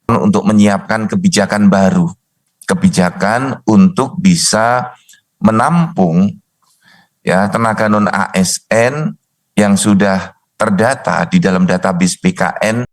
untuk menyiapkan kebijakan baru, kebijakan untuk bisa menampung ya tenaga non ASN yang sudah terdata di dalam database BKN.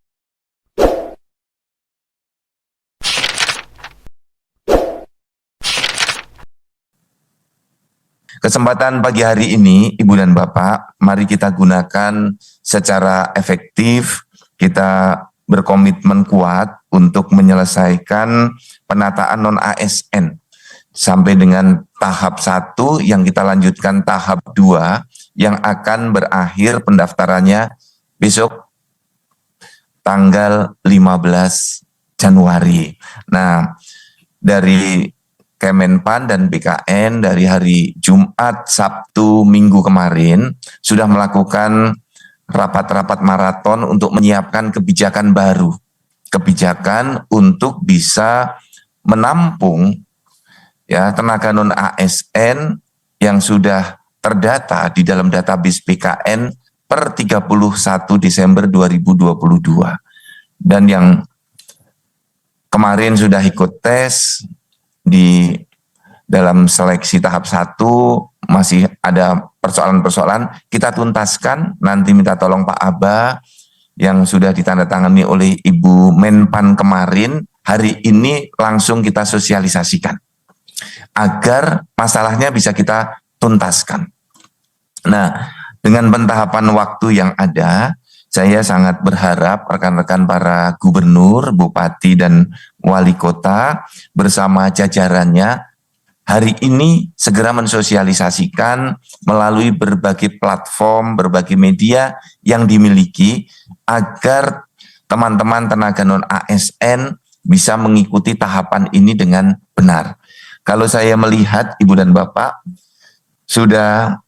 Kesempatan pagi hari ini, Ibu dan Bapak, mari kita gunakan secara efektif. Kita berkomitmen kuat untuk menyelesaikan penataan non-ASN sampai dengan tahap 1 yang kita lanjutkan tahap 2 yang akan berakhir pendaftarannya besok tanggal 15 Januari. Nah, dari Kemenpan dan BKN dari hari Jumat, Sabtu, Minggu kemarin sudah melakukan rapat-rapat maraton untuk menyiapkan kebijakan baru. Kebijakan untuk bisa menampung ya tenaga non ASN yang sudah terdata di dalam database BKN per 31 Desember 2022. Dan yang kemarin sudah ikut tes di dalam seleksi tahap 1 masih ada persoalan-persoalan, kita tuntaskan, nanti minta tolong Pak Aba yang sudah ditandatangani oleh Ibu Menpan kemarin, hari ini langsung kita sosialisasikan agar masalahnya bisa kita tuntaskan. Nah, dengan pentahapan waktu yang ada, saya sangat berharap rekan-rekan para gubernur, bupati, dan wali kota bersama jajarannya hari ini segera mensosialisasikan melalui berbagai platform, berbagai media yang dimiliki agar teman-teman tenaga non-ASN bisa mengikuti tahapan ini dengan benar. Kalau saya melihat Ibu dan Bapak, sudah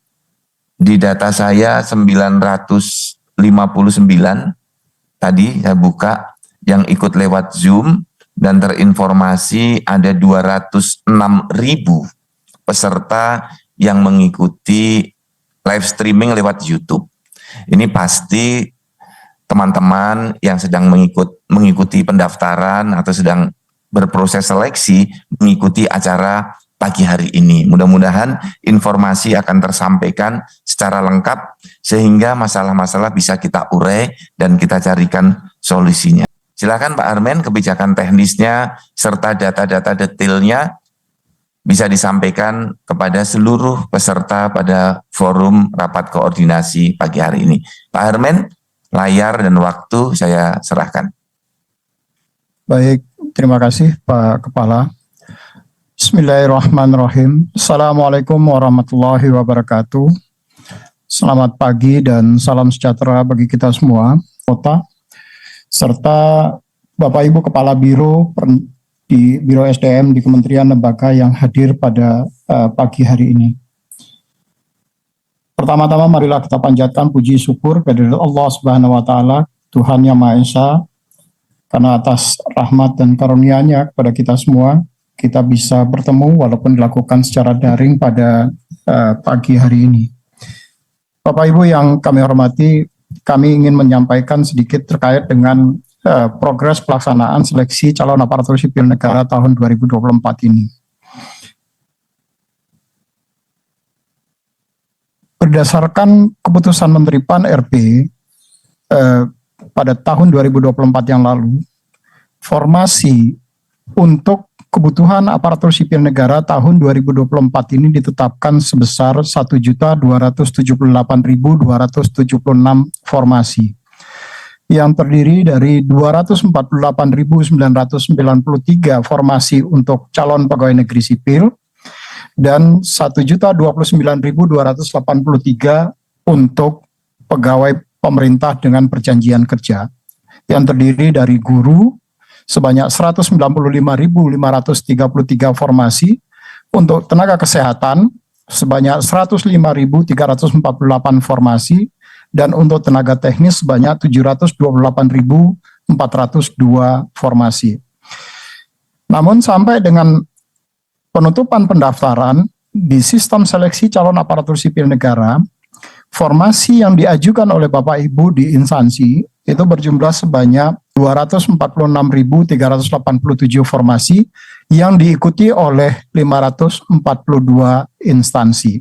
di data saya 959 tadi saya buka yang ikut lewat Zoom dan terinformasi ada 206.000 peserta yang mengikuti live streaming lewat YouTube. Ini pasti teman-teman yang sedang mengikuti pendaftaran atau sedang berproses seleksi mengikuti acara pagi hari ini. Mudah-mudahan informasi akan tersampaikan secara lengkap sehingga masalah-masalah bisa kita urai dan kita carikan solusinya. Silakan Pak Armen, kebijakan teknisnya serta data-data detailnya bisa disampaikan kepada seluruh peserta pada forum rapat koordinasi pagi hari ini. Pak Armen, layar dan waktu saya serahkan. Baik, terima kasih Pak Kepala. Bismillahirrahmanirrahim. Assalamualaikum warahmatullahi wabarakatuh. Selamat pagi dan salam sejahtera bagi kita semua, kota, serta Bapak Ibu Kepala Biro di Biro SDM di Kementerian Lembaga yang hadir pada pagi hari ini. Pertama-tama marilah kita panjatkan puji syukur kepada Allah Subhanahu wa Ta'ala, Tuhan Yang Maha Esa, karena atas rahmat dan karunia-Nya kepada kita semua, kita bisa bertemu walaupun dilakukan secara daring pada pagi hari ini. Bapak Ibu yang kami hormati, kami ingin menyampaikan sedikit terkait dengan progres pelaksanaan seleksi calon aparatur sipil negara tahun 2024 ini. Berdasarkan keputusan Menteri PAN RB pada tahun 2024 yang lalu, formasi untuk kebutuhan aparatur sipil negara tahun 2024 ini ditetapkan sebesar 1.278.276 formasi yang terdiri dari 248.993 formasi untuk calon pegawai negeri sipil dan 1.029.283 untuk pegawai pemerintah dengan perjanjian kerja yang terdiri dari guru sebanyak 195.533 formasi, untuk tenaga kesehatan sebanyak 105.348 formasi, dan untuk tenaga teknis sebanyak 728.402 formasi. Namun sampai dengan penutupan pendaftaran di sistem seleksi calon aparatur sipil negara, formasi yang diajukan oleh Bapak Ibu di instansi itu berjumlah sebanyak 246.387 formasi yang diikuti oleh 542 instansi.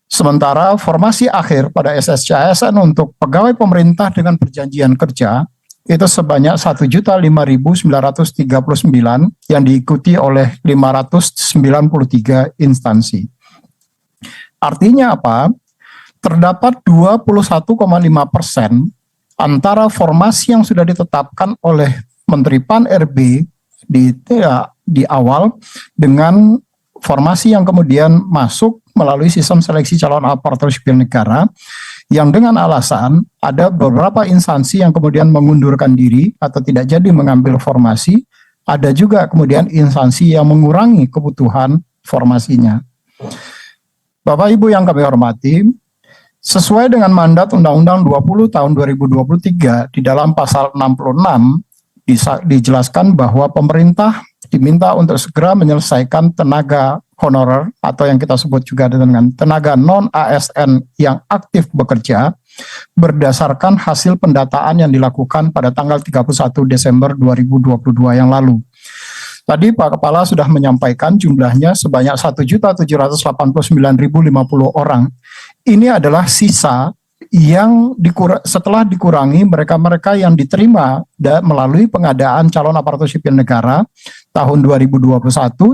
Sementara formasi akhir pada SSC-ASN untuk pegawai pemerintah dengan perjanjian kerja itu sebanyak 1.005.939 yang diikuti oleh 593 instansi. Artinya apa? Terdapat 21,5% antara formasi yang sudah ditetapkan oleh Menteri Pan-RB di awal dengan formasi yang kemudian masuk melalui sistem seleksi calon aparatur sipil negara yang dengan alasan ada beberapa instansi yang kemudian mengundurkan diri atau tidak jadi mengambil formasi, ada juga kemudian instansi yang mengurangi kebutuhan formasinya. Bapak Ibu yang kami hormati, sesuai dengan mandat Undang-Undang 20 tahun 2023 di dalam pasal 66 dijelaskan bahwa pemerintah diminta untuk segera menyelesaikan tenaga honorer atau yang kita sebut juga dengan tenaga non-ASN yang aktif bekerja berdasarkan hasil pendataan yang dilakukan pada tanggal 31 Desember 2022 yang lalu. Tadi Pak Kepala sudah menyampaikan jumlahnya sebanyak 1.789.050 orang. Ini adalah sisa yang setelah dikurangi mereka-mereka yang diterima melalui pengadaan calon aparatur sipil negara tahun 2021,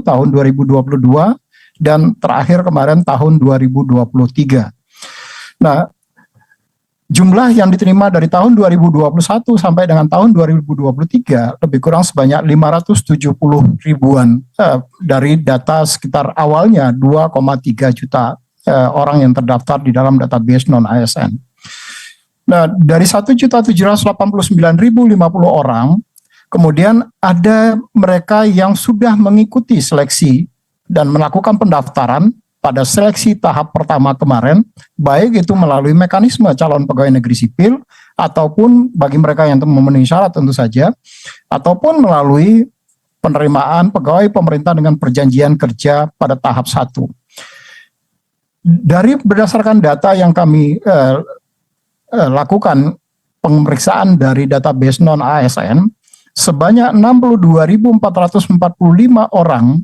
tahun 2022, dan terakhir kemarin tahun 2023. Nah, jumlah yang diterima dari tahun 2021 sampai dengan tahun 2023 lebih kurang sebanyak 570 ribuan dari data sekitar awalnya 2,3 juta orang yang terdaftar di dalam database non-ASN. Nah, dari 1.789.050 orang, kemudian ada mereka yang sudah mengikuti seleksi dan melakukan pendaftaran pada seleksi tahap pertama kemarin, baik itu melalui mekanisme calon pegawai negeri sipil, ataupun bagi mereka yang memenuhi syarat tentu saja, ataupun melalui penerimaan pegawai pemerintah dengan perjanjian kerja pada tahap 1. Berdasarkan data yang kami lakukan pemeriksaan dari database non-ASN, sebanyak 62.445 orang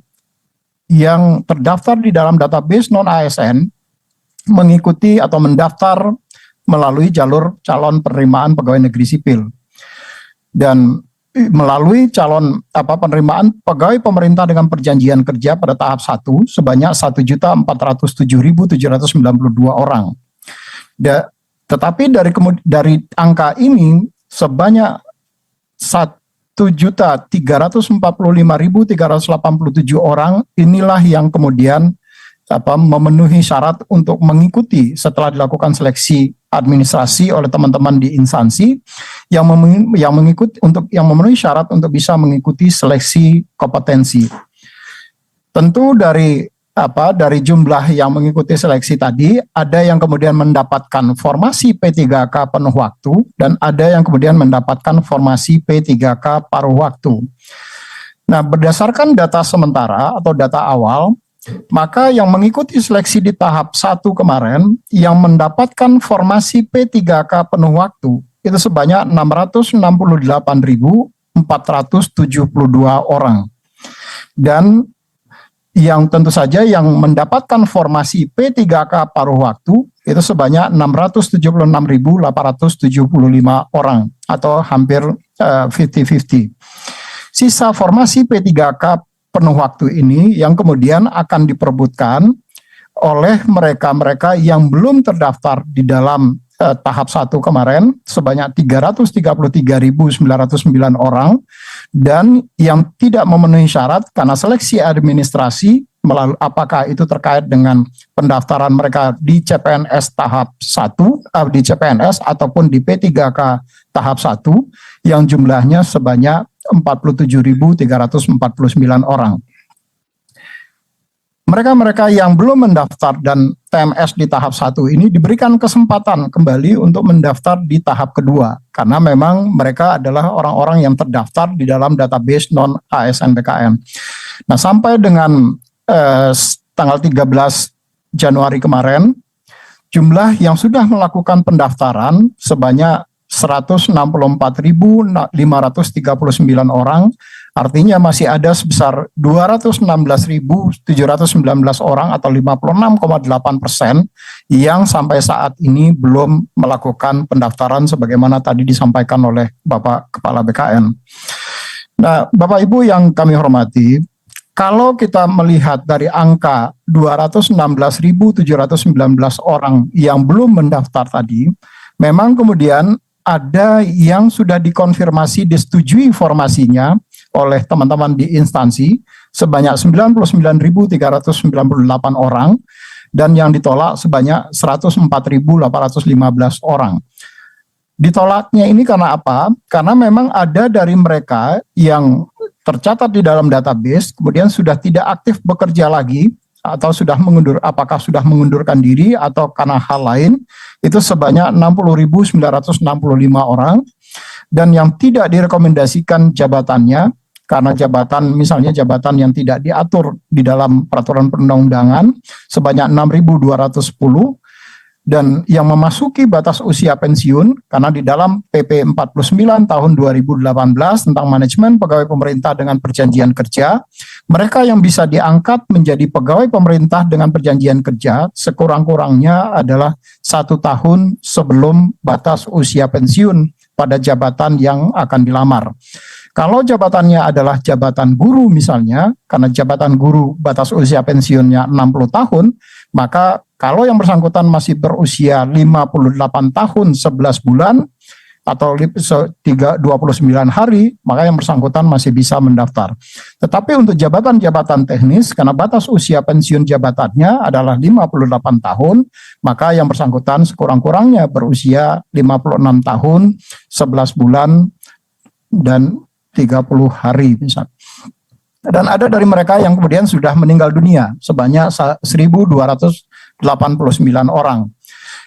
yang terdaftar di dalam database non-ASN mengikuti atau mendaftar melalui jalur calon penerimaan pegawai negeri sipil. Dan melalui calon penerimaan pegawai pemerintah dengan perjanjian kerja pada tahap 1 sebanyak 1.407.792 orang. Tetapi dari angka ini sebanyak 1.345.387 orang inilah yang kemudian memenuhi syarat untuk mengikuti setelah dilakukan seleksi administrasi oleh teman-teman di instansi yang memenuhi syarat untuk bisa mengikuti seleksi kompetensi. Tentu dari jumlah yang mengikuti seleksi tadi, ada yang kemudian mendapatkan formasi P3K penuh waktu, dan ada yang kemudian mendapatkan formasi P3K paruh waktu. Nah, berdasarkan data sementara atau data awal, maka yang mengikuti seleksi di tahap 1 kemarin, yang mendapatkan formasi P3K penuh waktu, itu sebanyak 668.472 orang. Dan yang tentu saja yang mendapatkan formasi P3K paruh waktu itu sebanyak 676.875 orang atau hampir 50-50. Sisa formasi P3K penuh waktu ini yang kemudian akan diperebutkan oleh mereka-mereka yang belum terdaftar di dalam tahap 1 kemarin sebanyak 333.909 orang, dan yang tidak memenuhi syarat karena seleksi administrasi apakah itu terkait dengan pendaftaran mereka di CPNS tahap 1 di CPNS ataupun di P3K tahap 1 yang jumlahnya sebanyak 47.349 orang. Mereka-mereka yang belum mendaftar dan TMS di tahap 1 ini diberikan kesempatan kembali untuk mendaftar di tahap kedua, karena memang mereka adalah orang-orang yang terdaftar di dalam database non-ASN PKM. Nah, sampai dengan tanggal 13 Januari kemarin, Jumlah yang sudah melakukan pendaftaran sebanyak 164.539 orang, artinya masih ada sebesar 216.719 orang atau 56,8% yang sampai saat ini belum melakukan pendaftaran sebagaimana tadi disampaikan oleh Bapak Kepala BKN. Nah, Bapak Ibu yang kami hormati, kalau kita melihat dari angka 216.719 orang yang belum mendaftar tadi, memang kemudian ada yang sudah dikonfirmasi disetujui formasinya oleh teman-teman di instansi sebanyak 99.398 orang dan yang ditolak sebanyak 104.815 orang. Ditolaknya ini karena apa? Karena memang ada dari mereka yang tercatat di dalam database kemudian sudah tidak aktif bekerja lagi atau apakah sudah mengundurkan diri atau karena hal lain, itu sebanyak 60.965 orang, dan yang tidak direkomendasikan jabatannya karena misalnya jabatan yang tidak diatur di dalam peraturan perundang-undangan sebanyak 6.210, dan yang memasuki batas usia pensiun karena di dalam PP 49 tahun 2018 tentang manajemen pegawai pemerintah dengan perjanjian kerja, mereka yang bisa diangkat menjadi pegawai pemerintah dengan perjanjian kerja sekurang-kurangnya adalah 1 tahun sebelum batas usia pensiun pada jabatan yang akan dilamar. Kalau jabatannya adalah jabatan guru misalnya, karena jabatan guru batas usia pensiunnya 60 tahun, maka kalau yang bersangkutan masih berusia 58 tahun 11 bulan atau 29 hari, maka yang bersangkutan masih bisa mendaftar. Tetapi untuk jabatan-jabatan teknis, karena batas usia pensiun jabatannya adalah 58 tahun, maka yang bersangkutan sekurang-kurangnya berusia 56 tahun, 11 bulan, dan 30 hari misalnya. Dan ada dari mereka yang kemudian sudah meninggal dunia sebanyak 1.289 orang.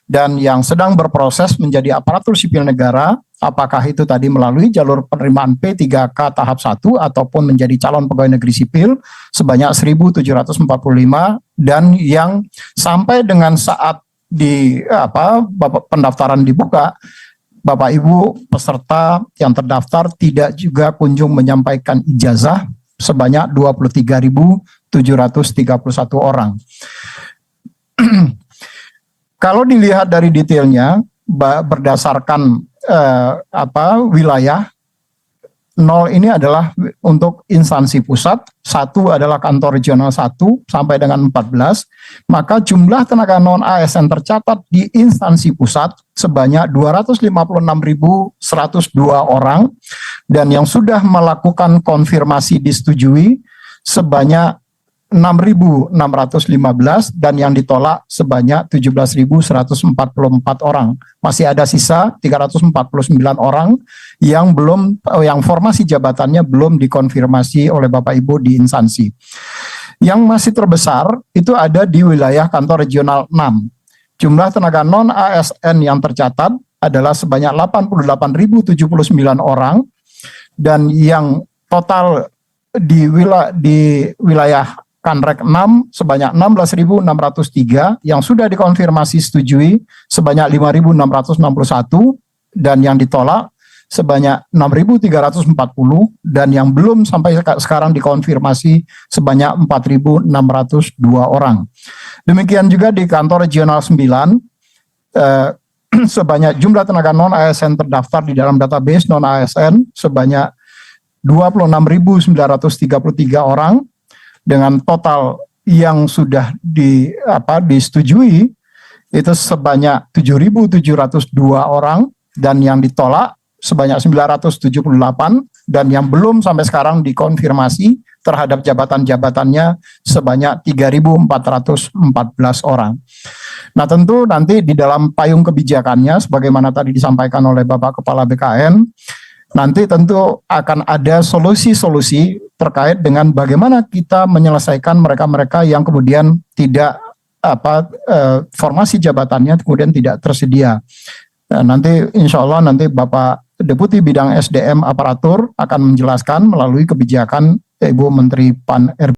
Dan yang sedang berproses menjadi aparatur sipil negara, apakah itu tadi melalui jalur penerimaan P3K tahap 1 ataupun menjadi calon pegawai negeri sipil sebanyak 1.745, dan yang sampai dengan saat pendaftaran dibuka, Bapak Ibu peserta yang terdaftar tidak juga kunjung menyampaikan ijazah sebanyak 23.731 orang. Kalau dilihat dari detailnya berdasarkan wilayah, 0 ini adalah untuk instansi pusat, 1 adalah kantor regional 1 sampai dengan 14, maka jumlah tenaga non-ASN tercatat di instansi pusat sebanyak 256.102 orang, dan yang sudah melakukan konfirmasi disetujui sebanyak 6.615, dan yang ditolak sebanyak 17.144 orang. Masih ada sisa 349 orang yang formasi jabatannya belum dikonfirmasi oleh Bapak Ibu di instansi. Yang masih terbesar itu ada di wilayah kantor regional 6. Jumlah tenaga non-ASN yang tercatat adalah sebanyak 88.079 orang, dan yang total di wilayah Kanrek 6 sebanyak 16.603, yang sudah dikonfirmasi setujui sebanyak 5.661, dan yang ditolak sebanyak 6.340, dan yang belum sampai sekarang dikonfirmasi sebanyak 4.602 orang. Demikian juga di kantor regional 9, sebanyak jumlah tenaga non-ASN terdaftar di dalam database non-ASN sebanyak 26.933 orang, dengan total yang sudah disetujui itu sebanyak 7.702 orang, dan yang ditolak sebanyak 978, dan yang belum sampai sekarang dikonfirmasi terhadap jabatan-jabatannya sebanyak 3.414 orang. Nah, tentu nanti di dalam payung kebijakannya sebagaimana tadi disampaikan oleh Bapak Kepala BKN, nanti tentu akan ada solusi-solusi terkait dengan bagaimana kita menyelesaikan mereka-mereka yang kemudian tidak formasi jabatannya kemudian tidak tersedia. Nah, nanti insya Allah nanti Bapak Deputi Bidang SDM Aparatur akan menjelaskan melalui kebijakan Ibu Menteri PAN RB.